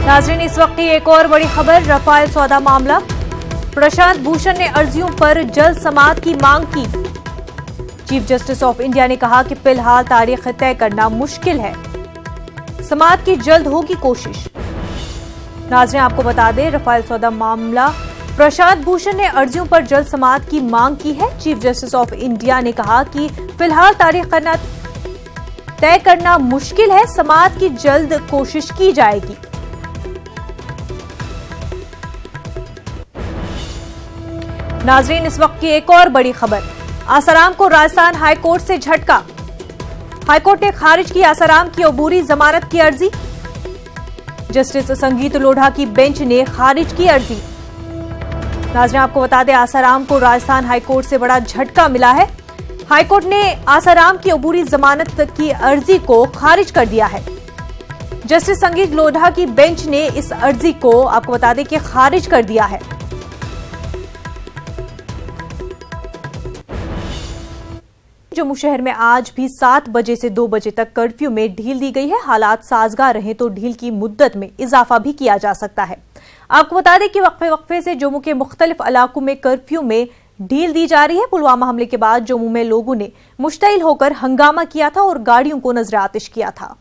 नाज़रीन, इस वक्त की एक और बड़ी खबर, रफाल सौदा मामला। प्रशांत भूषण ने अर्जियों पर जल्द समाअत की मांग की। चीफ जस्टिस ऑफ इंडिया ने कहा कि फिलहाल तारीख तय करना मुश्किल है, समाअत की जल्द होगी कोशिश। नाज़रीन, आपको बता दें, रफाल सौदा मामला, प्रशांत भूषण ने अर्जियों पर जल्द समाअत की मांग की है। चीफ जस्टिस ऑफ इंडिया ने कहा कि फिलहाल तारीख तय करना मुश्किल है, समाअत की जल्द कोशिश की जाएगी। नाज़रीन, इस वक्त की एक और बड़ी खबर, आसाराम को राजस्थान हाईकोर्ट से झटका। हाईकोर्ट ने खारिज की आसाराम की अबूरी जमानत की अर्जी। जस्टिस संगीत लोढ़ा की बेंच ने खारिज की अर्जी। नाज़रीन, आपको बता दें, आसाराम को राजस्थान हाईकोर्ट से बड़ा झटका मिला है। हाईकोर्ट ने आसाराम की अबूरी जमानत की अर्जी को खारिज कर दिया है। जस्टिस संगीत लोढ़ा की बेंच ने इस अर्जी को, आपको बता दें, कि खारिज कर दिया है। जम्मू शहर में आज भी 7 बजे से 2 बजे तक कर्फ्यू में ढील दी गई है। हालात साजगार रहे तो ढील की मुद्दत में इजाफा भी किया जा सकता है। आपको बता दें कि वक्फे से जम्मू के मुख्तलिफ इलाकों में कर्फ्यू में ढील दी जा रही है। पुलवामा हमले के बाद जम्मू में लोगों ने मुश्तइल होकर हंगामा किया था और गाड़ियों को नजर आतिश किया था।